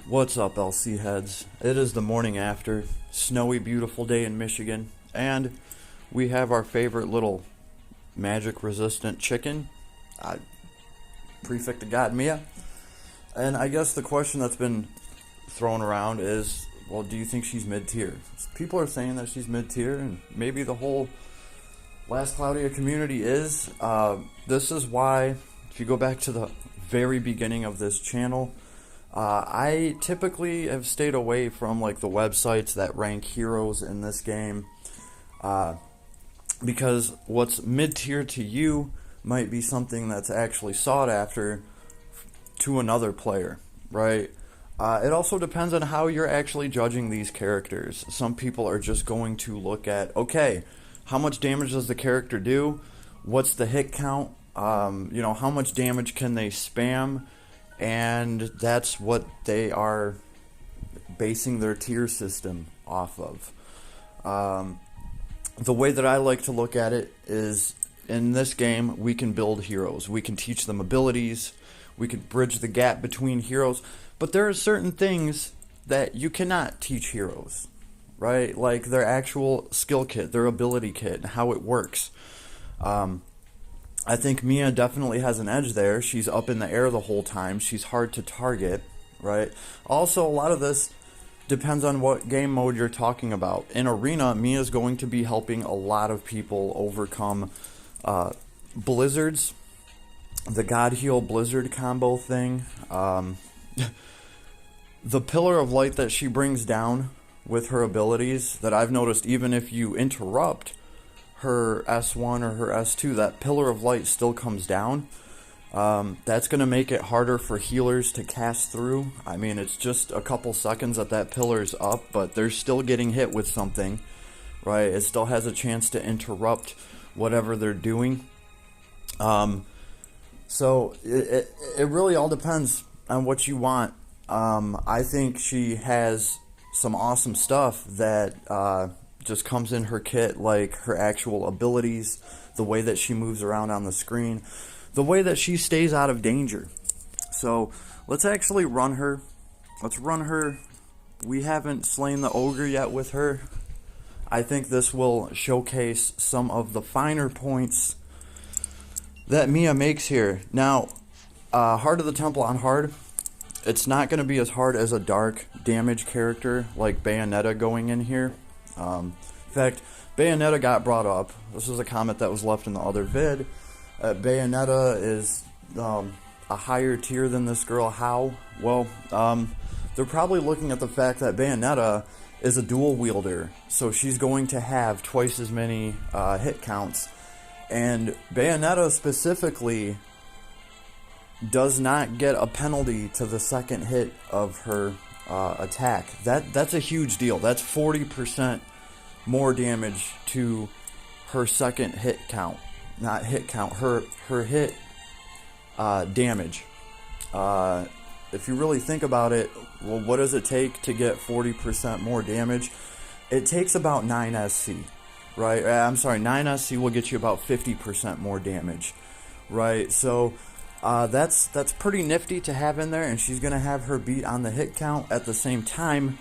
What's up, LC heads? It is the morning after, snowy, beautiful day in Michigan, and we have our favorite little magic-resistant chicken, prefect to God, Mia. And I guess the question that's been thrown around is, well, do you think she's mid-tier? People are saying that she's mid-tier, and maybe the whole Last Cloudia community is. This is why, if you go back to the very beginning of this channel, I typically have stayed away from like the websites that rank heroes in this game, because what's mid-tier to you might be something that's actually sought after to another player, right? It also depends on how you're actually judging these characters. Some people are just going to look at, okay, how much damage does the character do? What's the hit count? How much damage can they spam? And that's what they are basing their tier system off of. The way that I like to look at it is, in this game, we can build heroes. We can teach them abilities. We can bridge the gap between heroes. But there are certain things that you cannot teach heroes, right? Like their actual skill kit, their ability kit, and how it works. I think Mia definitely has an edge there. She's up in the air the whole time. She's hard to target, right? Also, a lot of this depends on what game mode you're talking about. In Arena, Mia's going to be helping a lot of people overcome blizzards. The God Heal Blizzard combo thing. The Pillar of Light that she brings down with her abilities, that I've noticed even if you interrupt her S1 or her S2, that Pillar of Light still comes down. That's going to make it harder for healers to cast through. I mean, it's just a couple seconds that pillar's up, but they're still getting hit with something, right? It still has a chance to interrupt whatever they're doing. So it really all depends on what you want. I think she has some awesome stuff that just comes in her kit, like her actual abilities, the way that she moves around on the screen, the way that she stays out of danger. So let's actually run her. Let's run her. We haven't slain the ogre yet with her. I think this will showcase some of the finer points that Mia makes here. Now, Heart of the Temple on hard, it's not going to be as hard as a dark damage character like Bayonetta going in here. In fact, Bayonetta got brought up. This is a comment that was left in the other vid. Bayonetta is a higher tier than this girl. How? Well, they're probably looking at the fact that Bayonetta is a dual wielder, so she's going to have twice as many hit counts. And Bayonetta specifically does not get a penalty to the second hit of her attack. That's a huge deal. That's 40% more damage to her second hit count. Not hit count, her hit damage. If you really think about it, well, what does it take to get 40% more damage? It takes about 9 SC, right? I'm sorry, 9 SC will get you about 50% more damage, right? So that's pretty nifty to have in there, and she's going to have her beat on the hit count. At the same time,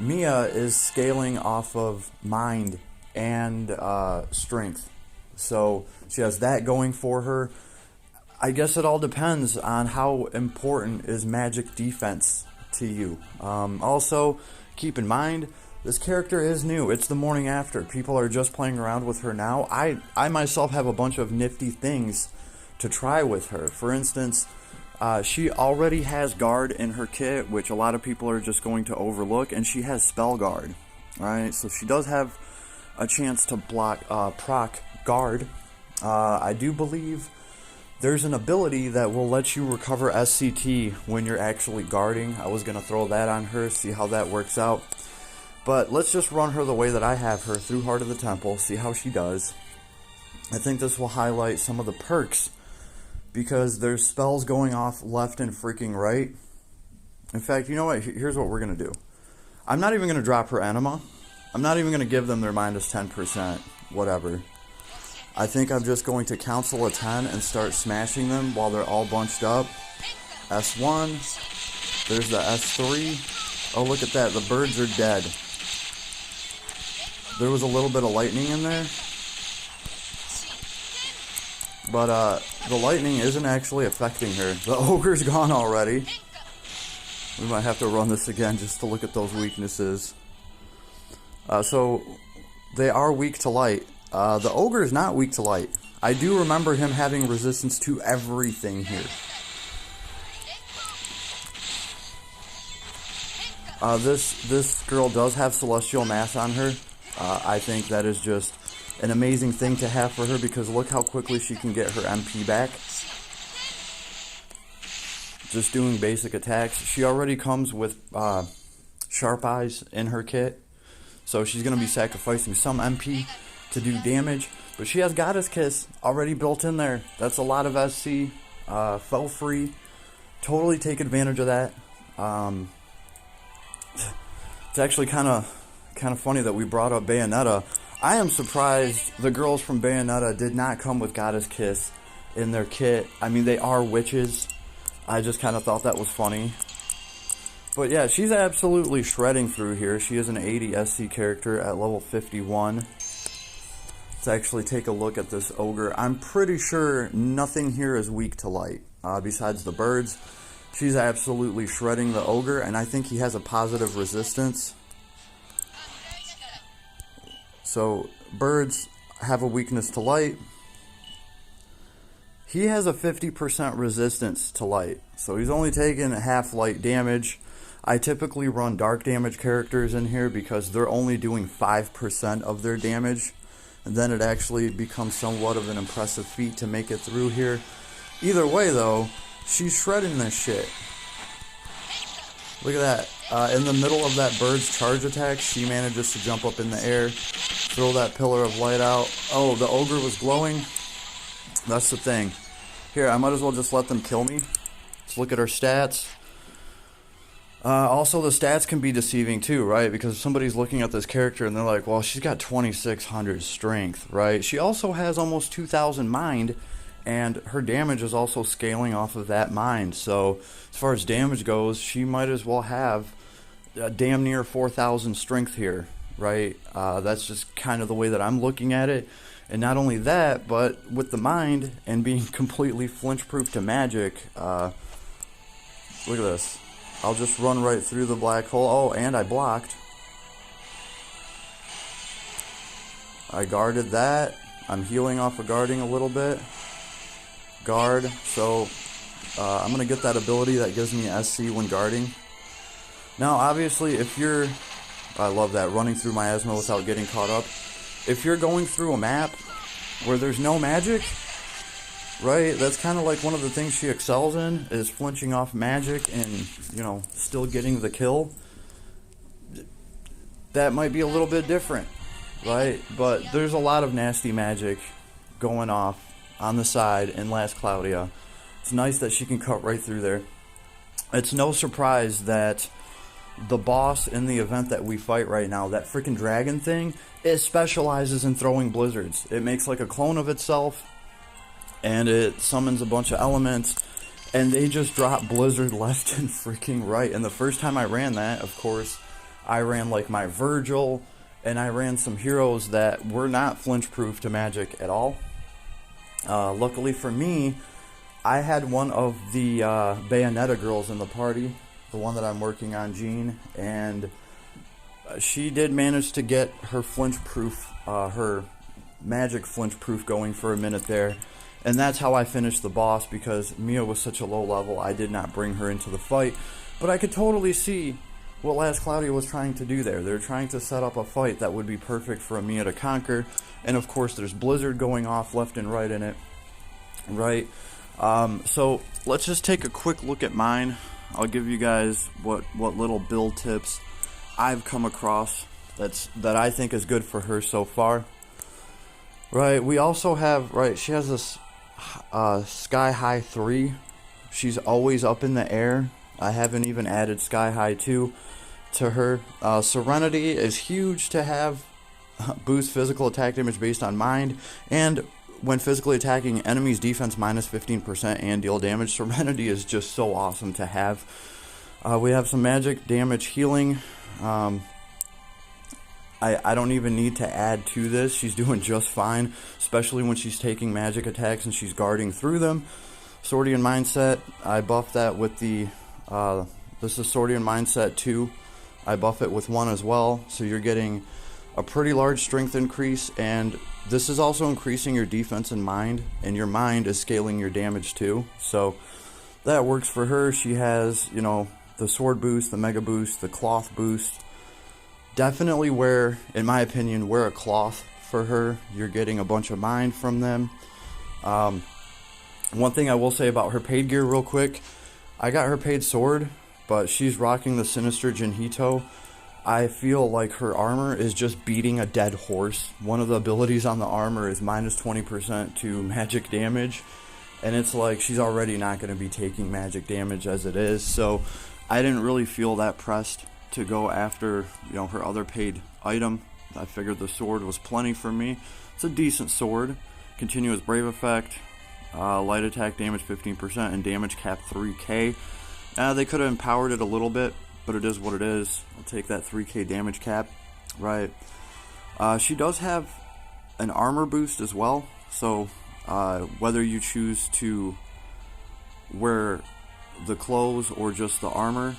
Mia is scaling off of mind and strength, so she has that going for her. I guess it all depends on how important is magic defense to you. Also, keep in mind, this character is new. It's the morning after. People are just playing around with her now. I myself have a bunch of nifty things to try with her. For instance, she already has guard in her kit, which a lot of people are just going to overlook, and she has spell guard, right? So she does have a chance to block proc guard. I do believe there's an ability that will let you recover SCT when you're actually guarding. I was going to throw that on her, see how that works out. But let's just run her the way that I have her, through Heart of the Temple, see how she does. I think this will highlight some of the perks, because there's spells going off left and freaking right. In fact, you know what? Here's what we're going to do. I'm not even going to drop her enema. I'm not even going to give them their minus 10%, whatever. I think I'm just going to counsel a 10 and start smashing them while they're all bunched up. S1, There's the S3. Oh, look at that. The birds are dead. There was a little bit of lightning in there. But the lightning isn't actually affecting her. The ogre's gone already. We might have to run this again just to look at those weaknesses. So they are weak to light. The ogre is not weak to light. I do remember him having resistance to everything here. This girl does have celestial mass on her. I think that is just an amazing thing to have for her, because look how quickly she can get her MP back. Just doing basic attacks. She already comes with Sharp Eyes in her kit, so she's going to be sacrificing some MP to do damage. But she has Goddess Kiss already built in there. That's a lot of SC. Fell free. Totally take advantage of that. It's actually kind of funny that we brought up Bayonetta. I am surprised the girls from Bayonetta did not come with Goddess Kiss in their kit. I mean, they are witches. I just kind of thought that was funny. But yeah, she's absolutely shredding through here. She is an 80 SC character at level 51. Let's actually take a look at this ogre. I'm pretty sure nothing here is weak to light, besides the birds. She's absolutely shredding the ogre, and I think he has a positive resistance. So, birds have a weakness to light. He has a 50% resistance to light, so he's only taking half light damage. I typically run dark damage characters in here because they're only doing 5% of their damage, and then it actually becomes somewhat of an impressive feat to make it through here. Either way, though, she's shredding this shit. Look at that. In the middle of that bird's charge attack, she manages to jump up in the air, throw that pillar of light out. Oh, the ogre was glowing. That's the thing. Here, I might as well just let them kill me. Let's look at her stats. Also, the stats can be deceiving too, right? Because if somebody's looking at this character and they're like, well, she's got 2600 strength, right? She also has almost 2000 mind, and her damage is also scaling off of that mind. So, as far as damage goes, she might as well have damn near 4000 strength here, right? That's just kind of the way that I'm looking at it. And not only that, but with the mind and being completely flinch-proof to magic, look at this. I'll just run right through the black hole. Oh, and I blocked. I guarded that. I'm healing off of guarding a little bit. Guard. So, I'm going to get that ability that gives me SC when guarding. Now, obviously, if you're... I love that, running through miasma without getting caught up. If you're going through a map where there's no magic, right, that's kind of like one of the things she excels in, is flinching off magic and, you know, still getting the kill. That might be a little bit different, right? But there's a lot of nasty magic going off on the side in Last Cloudia. It's nice that she can cut right through there. It's no surprise that the boss in the event that we fight right now, that freaking dragon thing, it specializes in throwing blizzards. It makes like a clone of itself, and it summons a bunch of elements, and they just drop blizzard left and freaking right. And the first time I ran that, of course, I ran like my Virgil, and I ran some heroes that were not flinch proof to magic at all. Luckily for me, I had one of the Bayonetta girls in the party, the one that I'm working on, Jean, and she did manage to get her flinch proof, her magic flinch proof going for a minute there, and that's how I finished the boss, because Mia was such a low level, I did not bring her into the fight. But I could totally see what Last Cloudia was trying to do there. They're trying to set up a fight that would be perfect for Mia to conquer, and of course there's blizzard going off left and right in it, right? So let's just take a quick look at mine. I'll give you guys what little build tips I've come across that I think is good for her so far. Right, we also have, right, she has this Sky High 3. She's always up in the air. I haven't even added Sky High 2 to her. Serenity is huge to have. Boost physical attack damage based on mind, and when physically attacking enemies, defense minus 15% and deal damage. Serenity is just so awesome to have. We have some magic damage healing. I don't even need to add to this. She's doing just fine, especially when she's taking magic attacks and she's guarding through them. Swordian Mindset, I buff that with the, this is Swordian Mindset 2. I buff it with 1 as well, so you're getting a pretty large strength increase, and this is also increasing your defense and mind, and your mind is scaling your damage too. So that works for her. She has, you know, the sword boost, the mega boost, the cloth boost. Definitely wear, in my opinion, wear a cloth for her. You're getting a bunch of mind from them. One thing I will say about her paid gear real quick, I got her paid sword, but she's rocking the Sinister Jinhito. I feel like her armor is just beating a dead horse. One of the abilities on the armor is minus 20% to magic damage, and it's like she's already not going to be taking magic damage as it is, so I didn't really feel that pressed to go after, you know, her other paid item. I figured the sword was plenty for me. It's a decent sword. Continuous brave effect, light attack damage 15%, and damage cap 3k. They could have empowered it a little bit, but it is what it is. I'll take that 3k damage cap. Right. She does have an armor boost as well, so whether you choose to wear the clothes or just the armor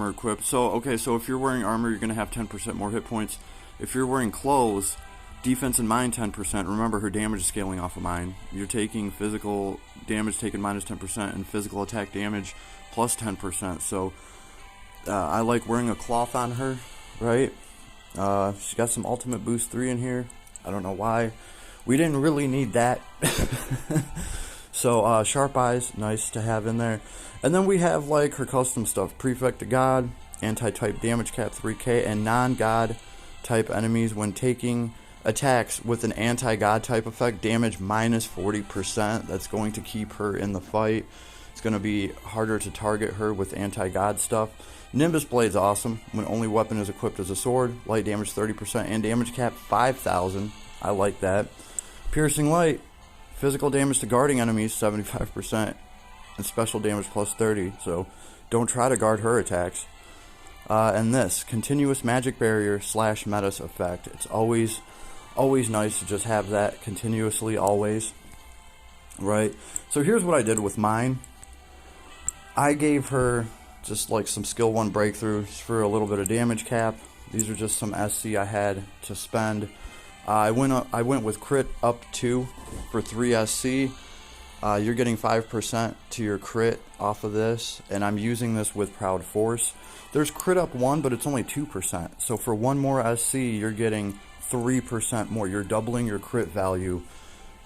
equipped. So, okay, so if you're wearing armor, you're going to have 10% more hit points. If you're wearing clothes, defense and mind 10%. Remember, her damage is scaling off of mine. You're taking physical damage taken minus 10% and physical attack damage plus 10%. So, I like wearing a cloth on her, right? She's got some ultimate boost 3 in here. I don't know why. We didn't really need that. So, Sharp Eyes, nice to have in there. And then we have, like, her custom stuff. Prefect to God, anti-type damage cap 3k, and non-God type enemies when taking attacks with an anti-God type effect, damage minus 40%. That's going to keep her in the fight. It's going to be harder to target her with anti-God stuff. Nimbus Blade's awesome. When only weapon is equipped as a sword, light damage 30%, and damage cap 5,000. I like that. Piercing Light, physical damage to guarding enemies 75%, and special damage plus 30, so don't try to guard her attacks. And this, continuous magic barrier / menace effect. It's always nice to just have that continuously, always. Right? So here's what I did with mine. I gave her just like some skill 1 breakthroughs for a little bit of damage cap. These are just some SC I had to spend. I went with crit up 2 for 3 SC. You're getting 5% to your crit off of this, and I'm using this with Proud Force. There's crit up 1, but it's only 2%. So for 1 more SC, you're getting 3% more. You're doubling your crit value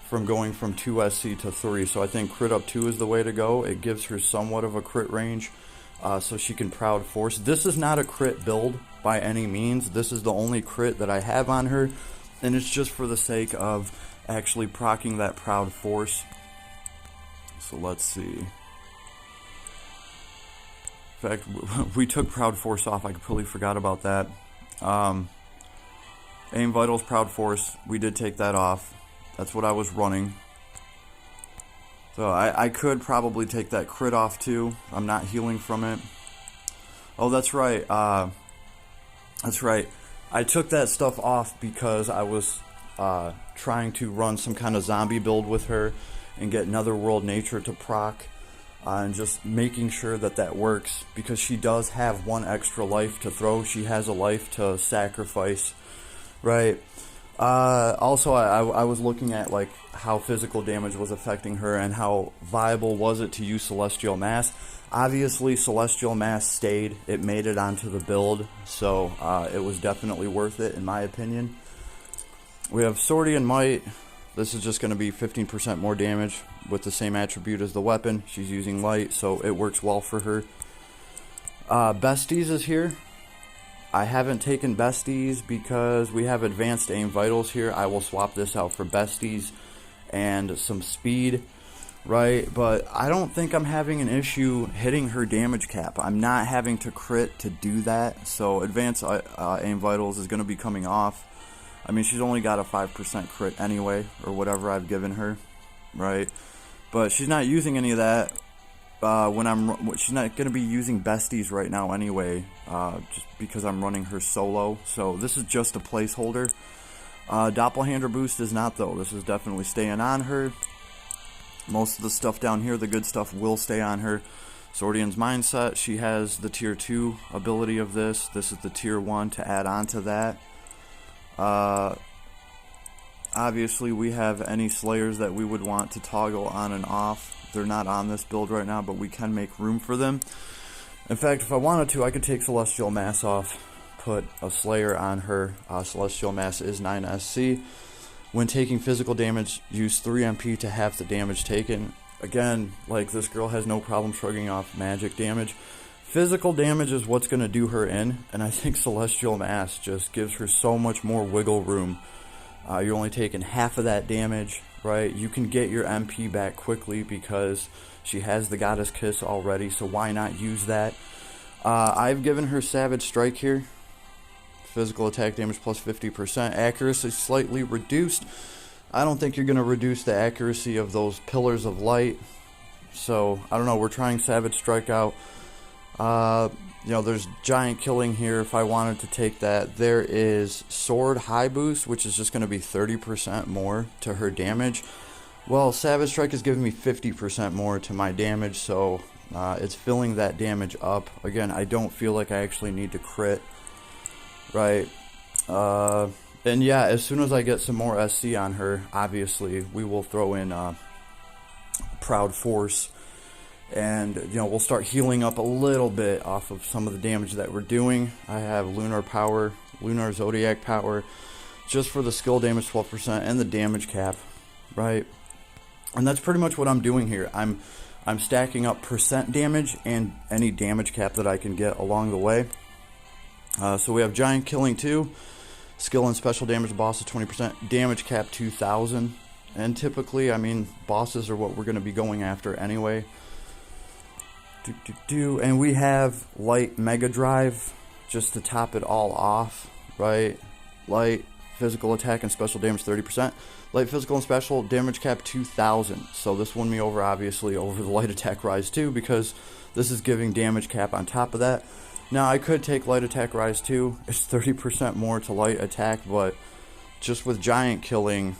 from going from 2 SC to 3. So I think crit up 2 is the way to go. It gives her somewhat of a crit range, so she can Proud Force. This is not a crit build by any means. This is the only crit that I have on her, and it's just for the sake of actually proccing that Proud Force. So let's see. In fact, we took Proud Force off. I completely forgot about that. Aim Vitals, Proud Force. We did take that off. That's what I was running. So I could probably take that crit off too. I'm not healing from it. Oh, that's right. That's right. I took that stuff off because I was trying to run some kind of zombie build with her and get Netherworld Nature to proc, and just making sure that that works, because she does have 1 extra life to throw. She has a life to sacrifice, right? Also, I was looking at like how physical damage was affecting her and how viable was it to use Celestial Mass. Obviously, Celestial Mass stayed. It made it onto the build, so it was definitely worth it, in my opinion. We have Swordian Might. This is just going to be 15% more damage with the same attribute as the weapon. She's using light, so it works well for her. Besties is here. I haven't taken Besties because we have Advanced Aim Vitals here. I will swap this out for Besties and some speed, right? But I don't think I'm having an issue hitting her damage cap. I'm not having to crit to do that, so Advanced Aim Vitals is going to be coming off. I mean, she's only got a 5% crit anyway, or whatever I've given her, right? But she's not using any of that, she's not going to be using besties right now anyway, just because I'm running her solo. So this is just a placeholder. Doppelhander boost is not, though. This is definitely staying on her. Most of the stuff down here, the good stuff, will stay on her. Swordian's Mindset, she has the tier 2 ability of this. This is the tier 1 to add on to that. Obviously, we have any Slayers that we would want to toggle on and off. They're not on this build right now, but we can make room for them. In fact, if I wanted to, I could take Celestial Mass off, put a Slayer on her. Celestial Mass is 9 SC. When taking physical damage, use 3 MP to half the damage taken. Again, like, this girl has no problem shrugging off magic damage. Physical damage is what's going to do her in, and I think Celestial Mass just gives her so much more wiggle room. You're only taking half of that damage, right? You can get your MP back quickly because she has the Goddess Kiss already, so why not use that? I've given her Savage Strike here. Physical attack damage plus 50%. Accuracy slightly reduced. I don't think you're going to reduce the accuracy of those Pillars of Light. So, I don't know. We're trying Savage Strike out. There's Giant Killing here if I wanted to take that. There is Sword High Boost, which is just going to be 30% more to her damage. Well, Savage Strike is giving me 50% more to my damage, so it's filling that damage up. Again, I don't feel like I actually need to crit, right? And yeah, as soon as I get some more SC on her, obviously, we will throw in Proud Force. And, we'll start healing up a little bit off of some of the damage that we're doing. I have Lunar Power, Lunar Zodiac Power, just for the skill damage 12% and the damage cap, right? And that's pretty much what I'm doing here. I'm stacking up percent damage and any damage cap that I can get along the way. So we have Giant Killing 2. Skill and special damage bosses 20%, damage cap 2000, and typically, I mean, bosses are what we're going to be going after anyway. And we have Light Mega Drive just to top it all off, right? Light, physical attack and special damage 30%, light physical and special damage cap 2000. So this won me over, obviously, over the Light Attack Rise 2 because this is giving damage cap on top of that. Now, I could take Light Attack Rise 2. It's 30% more to Light Attack, but just with Giant Killing,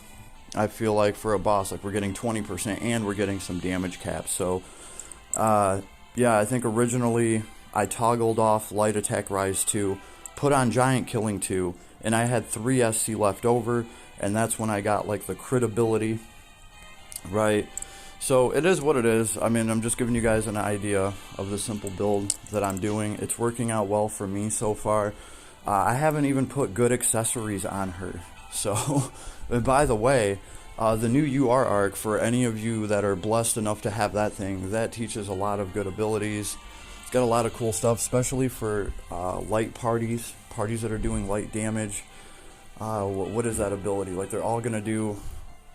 I feel like for a boss, like, we're getting 20% and we're getting some damage cap. So, yeah, I think originally I toggled off Light Attack Rise 2, put on Giant Killing 2, and I had 3 SC left over, and that's when I got, like, the crit ability, right? So it is what it is. I mean, I'm just giving you guys an idea of the simple build that I'm doing. It's working out well for me so far. I haven't even put good accessories on her. So, and by the way, the new UR arc, for any of you that are blessed enough to have that thing, that teaches a lot of good abilities. It's got a lot of cool stuff, especially for light parties that are doing light damage. What is that ability? Like, they're all going to do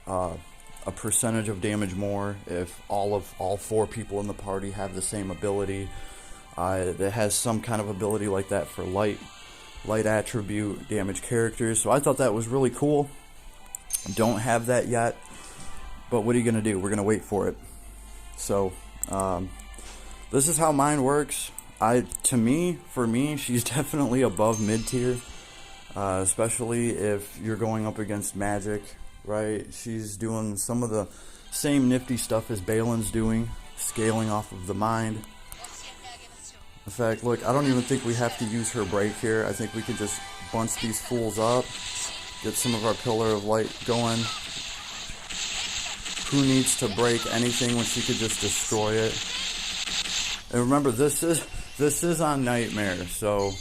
a percentage of damage more if all 4 people in the party have the same ability. It has some kind of ability like that for light attribute damage characters. So I thought that was really cool. Don't have that yet, but what are you gonna do? We're gonna wait for it. So this is how mine works. For me, she's definitely above mid tier, especially if you're going up against magic. Right, she's doing some of the same nifty stuff as Balin's doing, scaling off of the mind. In fact, look, I don't even think we have to use her break here. I think we could just bunch these fools up, get some of our Pillar of Light going. Who needs to break anything when she could just destroy it? And remember, this is on Nightmare, so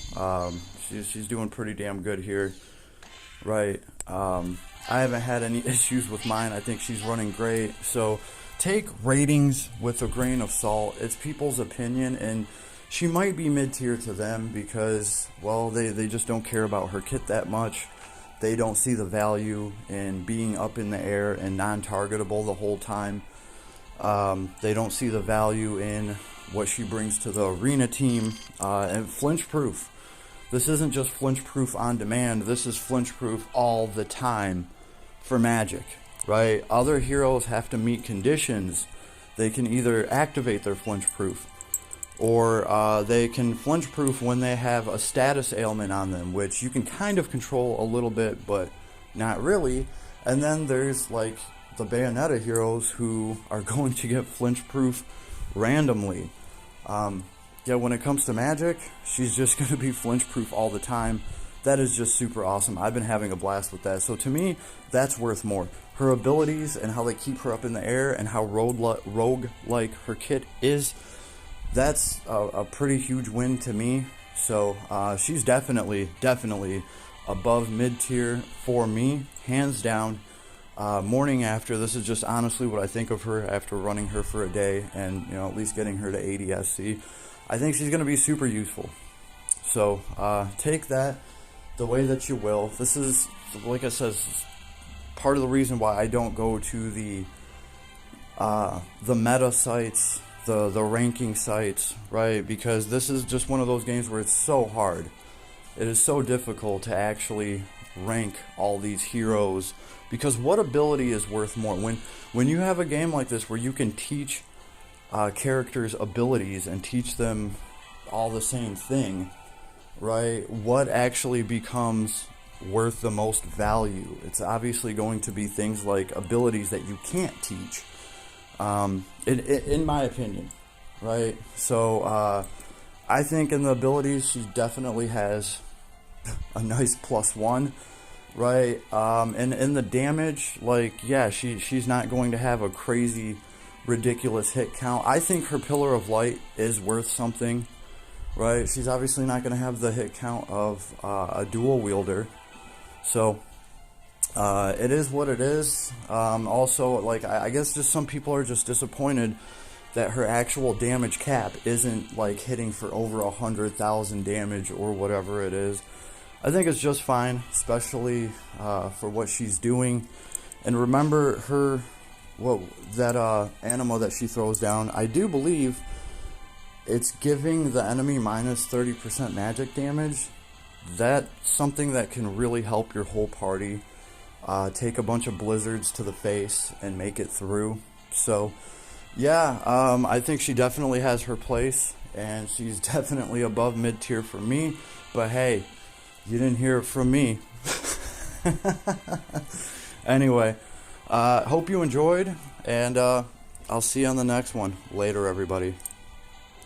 she's doing pretty damn good here, right? I haven't had any issues with mine. I think she's running great. So take ratings with a grain of salt. It's people's opinion, and she might be mid-tier to them because, well, they just don't care about her kit that much. They don't see the value in being up in the air and non-targetable the whole time. They don't see the value in what she brings to the arena team. And flinch-proof. This isn't just flinch-proof on demand. This is flinch-proof all the time. For magic, right? Other heroes have to meet conditions they can either activate their flinch proof, or they can flinch proof when they have a status ailment on them, which you can kind of control a little bit, but not really. And then there's like the Bayonetta heroes who are going to get flinch proof randomly. Yeah, when it comes to magic, she's just going to be flinch proof all the time. That is just super awesome. I've been having a blast with that. So to me, that's worth more. Her abilities and how they keep her up in the air and how rogue-like her kit is, that's a pretty huge win to me. So she's definitely above mid-tier for me, hands down. Morning after, this is just honestly what I think of her after running her for a day and, you know, at least getting her to 80 SC. I think she's going to be super useful. So take that the way that you will. This is, like I said, part of the reason why I don't go to the meta sites, the ranking sites, right? Because this is just one of those games where it's so hard. It is so difficult to actually rank all these heroes, because what ability is worth more? When you have a game like this where you can teach characters' abilities and teach them all the same thing, right? What actually becomes worth the most value? It's obviously going to be things like abilities that you can't teach, in my opinion, right? So I think in the abilities, she definitely has a nice +1, right? And in the damage, like, yeah, she's not going to have a crazy, ridiculous hit count. I think her Pillar of Light is worth something, right? She's obviously not going to have the hit count of a dual wielder. So it is what it is. Also, like, I guess just some people are just disappointed that her actual damage cap isn't like hitting for over 100,000 damage or whatever it is. I think it's just fine, especially for what she's doing. And remember her, that anima that she throws down, I do believe it's giving the enemy minus 30% magic damage. That's something that can really help your whole party take a bunch of blizzards to the face and make it through. So yeah, I think she definitely has her place, and she's definitely above mid-tier for me. But hey, you didn't hear it from me. Anyway, hope you enjoyed, and I'll see you on the next one. Later, everybody.